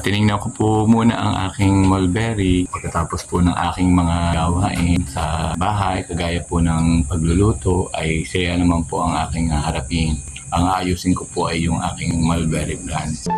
Tinignan ko po muna ang aking mulberry pagkatapos po ng aking mga gawain sa bahay, kagaya po ng pagluluto, ay saya naman po ang aking harapin. Ang aayusin ko po ay yung aking mulberry plant.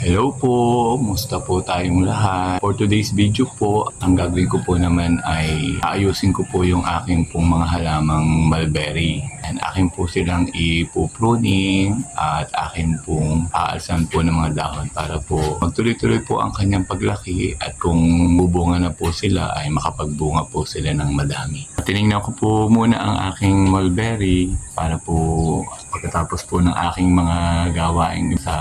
Hello po! Musta po tayong lahat? For today's video po, ang gagawin ko po naman ay aayusin ko po yung aking pong mga halamang mulberry. And akin po silang ipupruning at akin pong aalsan po ng mga dahon para po magtuloy-tuloy po ang kanyang paglaki at kung bubunga na po sila ay makapagbunga po sila ng madami. Tinignan ko po muna ang aking mulberry para po pagkatapos po ng aking mga gawain sa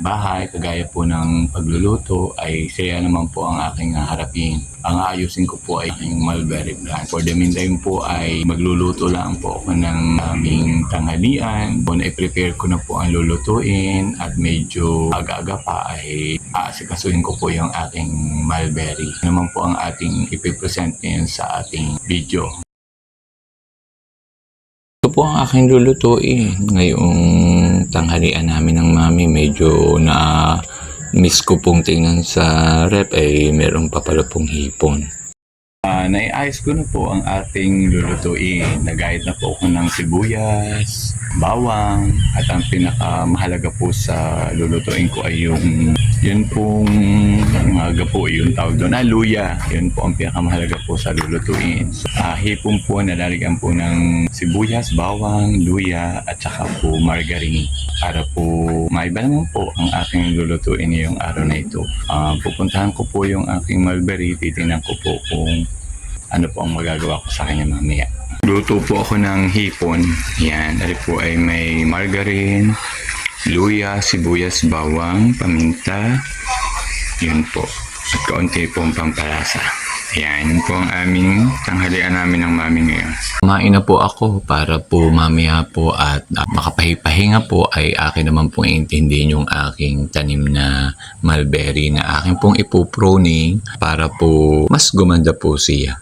bahay, kagaya po ng pagluluto, ay saya naman po ang aking harapin. Ang aayusin ko po ay yung mulberry plant. For the meantime po ay magluluto lang po ako ng aming tanghalian. Kung i-prepare ko na po ang lulutuin at medyo aga-aga pa ay aasikasuhin ko po yung aking mulberry. Ito naman po ang ating ipipresent ngayon sa ating video. Ito po ang aking lulutuin. Ngayong tanghalian namin ng mami, medyo na miss ko pong tingnan sa rep ay meron pa pala pong hipon. Naiayos ko na po ang ating lulutuin. Nagayat na po ako ng sibuyas, bawang, at ang pinakamahalaga po sa lulutuin ko ay yun pong gapo, yung tawag doon, luya. Yun po ang pinakamahalaga po sa lulutuin. So, hipon po, nalalagyan po ng sibuyas, bawang, luya, at saka po margarine. Para po maiba naman po ang aking lulutuin ngayong araw na ito. Pupuntahan ko po yung aking mulberry, titingnan ko po kung ano po ang magagawa ko sa kanya mamaya. Luto po ako ng hipon. Yan, ari po ay may margarine, luya, sibuyas, bawang, paminta. Yun po. At kaunti po ang pampalasa. Yan, yun po ang aming tanghalian namin ng mami ngayon. Kumain na po ako para po mamaya po at makapahipahinga po ay akin naman pong intindihin yung aking tanim na mulberry na akin pong ipupruning para po mas gumanda po siya.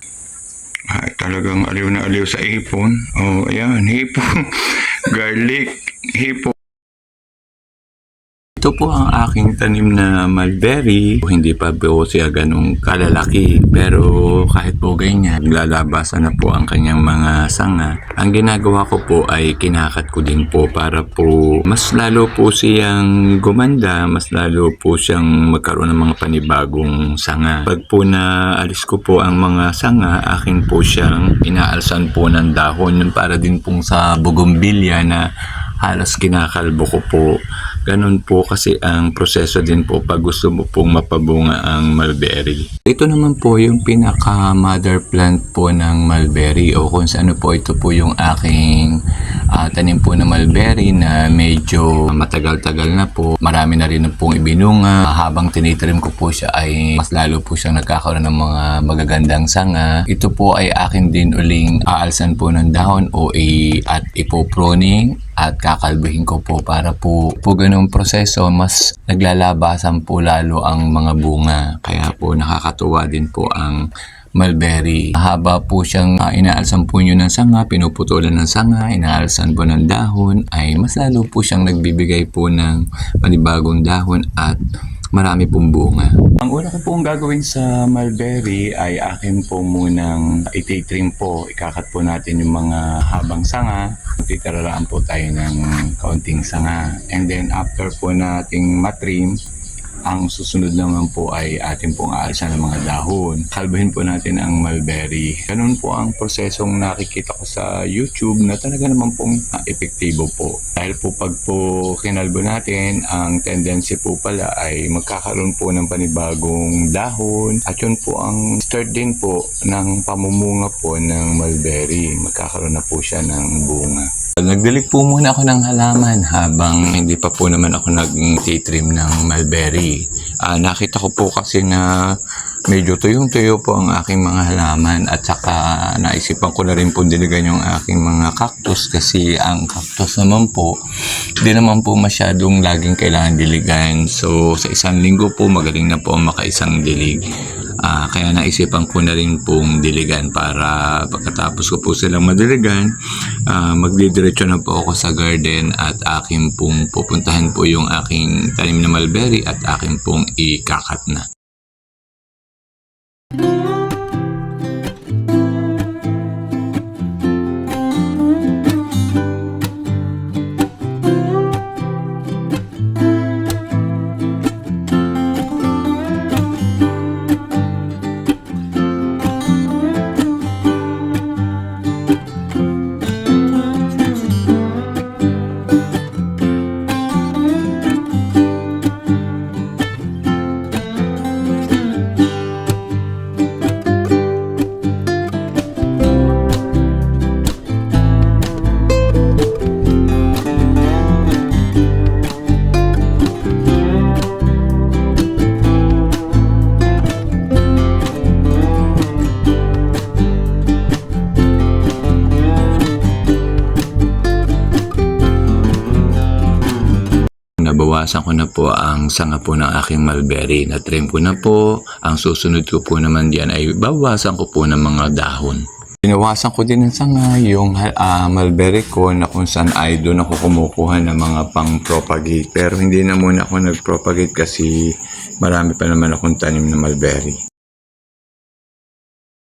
Talagang aliw na aliw sa hipon. Oh, ayan, hipon. Garlic, hipon. Ito po ang aking tanim na mulberry. Hindi pa po siya ganong kalalaki. Pero kahit po ganyan, naglalabasan na po ang kanyang mga sanga. Ang ginagawa ko po ay kinakat ko din po para po mas lalo po siyang gumanda, mas lalo po siyang magkaroon ng mga panibagong sanga. Pag po naalis ko po ang mga sanga, akin po siyang inaalsan po ng dahon. Para din pong sa bougainvillea na halos kinakalbo ko po. Ganun po kasi ang proseso din po pag gusto mo pong mapabunga ang mulberry. Ito naman po yung pinaka mother plant po ng mulberry o kung saan po ito po yung aking tanim po na mulberry na medyo matagal-tagal na po. Marami na rin pong ibinunga. Habang tinitrim ko po siya ay mas lalo po siyang nagkakaroon ng mga magagandang sanga. Ito po ay akin din uling aalsan po ng dahon o at ipopruning at kakalbuhin ko po para po ganung proseso mas naglalabasan po lalo ang mga bunga. Kaya po nakakatuwa din po ang mulberry. Haba po siyang inaalsan po nyo ng sanga, pinuputulan ng sanga, inaalsan po ng dahon, ay mas lalo po siyang nagbibigay po ng panibagong dahon at marami pong bunga. Ang una ko pong gagawin sa mulberry ay akin po munang ititrim po. Ikakat po natin yung mga habang sanga. Titiraraan po tayo ng kaunting sanga. And then after po nating matrim, ang susunod naman po ay atin pong aalsan ng mga dahon. Kalbuhin po natin ang mulberry. Ganun po ang prosesong nakikita ko sa YouTube na talaga naman pong epektibo po. Dahil po pag po kinalbo natin, ang tendency po pala ay magkakaroon po ng panibagong dahon. At yun po ang start din po ng pamumunga po ng mulberry. Magkakaroon na po siya ng bunga. Nagdilig po muna ako ng halaman habang hindi pa po naman ako nag-titrim ng mulberry. Nakita ko po kasi na medyo tuyong-tuyo po ang aking mga halaman at saka naisipan ko na rin po diligan yung aking mga cactus kasi ang cactus naman po, di naman po masyadong laging kailangan diligan. So sa isang linggo po magaling na po makaisang dilig. Kaya naisipan ko na rin pong diligan para pagkatapos ko po silang madiligan, magdidiretso na po ako sa garden at akin pong pupuntahan po yung aking tanim na mulberry at akin pong ikakat na. Nabawasan ko na po ang sanga po ng aking mulberry. Na-trim ko na po. Ang susunod ko po naman diyan ay bawasan ko po ng mga dahon. Binawasan ko din ng sanga yung mulberry ko na kung saan ay doon ako kumukuha ng mga pang-propagate. Pero hindi na muna ako nag-propagate kasi marami pa naman akong tanim na mulberry.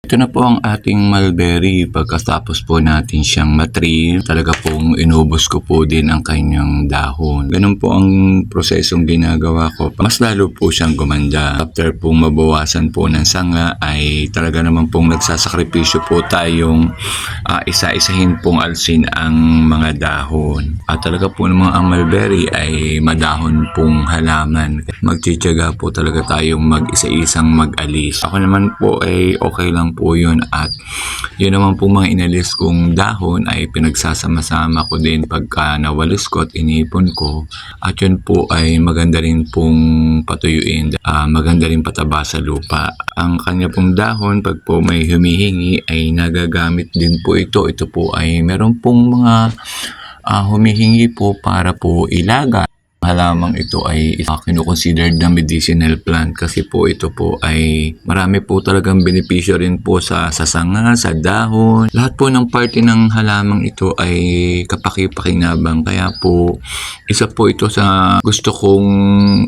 Ito na po ang ating mulberry. Pagkatapos po natin siyang matrim, talaga pong inubos ko po din ang kanyang dahon. Ganun po ang prosesong ginagawa ko. Mas lalo po siyang gumanda. After pong mabawasan po ng sanga ay talaga naman pong nagsasakripisyo po tayong isa-isahin pong alsin ang mga dahon. At talaga po naman ang mulberry ay madahon pong halaman. Magtitiyaga po talaga tayong mag-isa-isang mag-alis. Ako naman po ay okay lang po yun at yun naman po mga inalis kong dahon ay pinagsasama-sama ko din pagka nawalis ko at inipon ko at yun po ay maganda rin pong patuyuin, maganda rin pataba sa lupa. Ang kanya pong dahon pag po may humihingi ay nagagamit din po ito po ay meron pong mga humihingi po para po ilaga. Halamang ito ay kinukonsider na medicinal plant kasi po ito po ay marami po talagang benepisyo rin po sa sanga, sa dahon. Lahat po ng parte ng halamang ito ay kapaki-pakinabang. Kaya po isa po ito sa gusto kong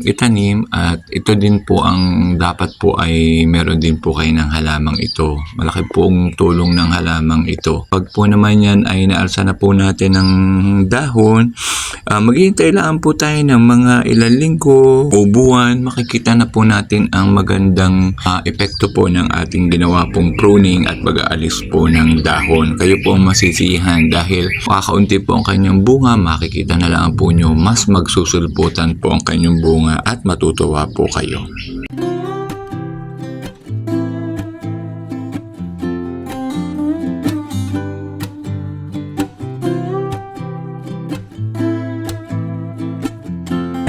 itanim at ito din po ang dapat po ay meron din po kayo ng halamang ito. Malaki pong tulong ng halamang ito. Pag po naman yan ay naalsa na po natin ng dahon, maghihintay lang po tayo ng mga ilang linggo o buwan, makikita na po natin ang magandang epekto po ng ating ginawa pong pruning at pag-aalis po ng dahon. Kayo po ang masisiyahan dahil kakaunti po ang kanyang bunga, makikita na lang po nyo, mas magsusulputan po ang kanyang bunga at matutuwa po kayo.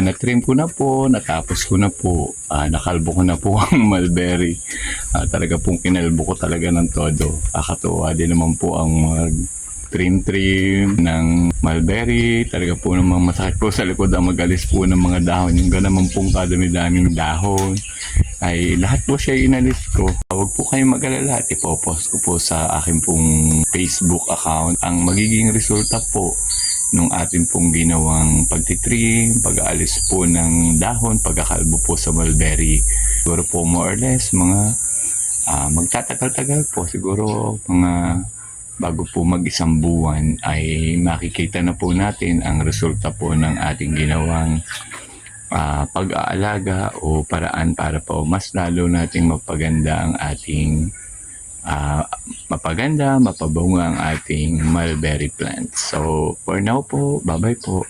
Na-trim ko na po, natapos ko na po, nakalbo ko na po ang mulberry. Talaga pong kinalbo ko talaga ng todo. Kakatuwa din naman po ang trim ng mulberry. Talaga po namang masakit po sa likod ang magalis po ng mga dahon. Yung ganaman pong kadami-daming dahon ay lahat po siya inalis ko. Huwag po kayong mag-alala at ipopost ko po sa akin pong Facebook account ang magiging resulta po nung atin pong ginawang pagtitrim, pag-aalis po ng dahon, pagkakalbo po sa mulberry. Siguro po more or less mga magtatagal-tagal po, siguro mga bago po mag-isang buwan ay makikita na po natin ang resulta po ng ating ginawang pag-aalaga o paraan para po mas lalo nating mapaganda ang ating mapabango ang ating mulberry plants. So, for now po, bye-bye po.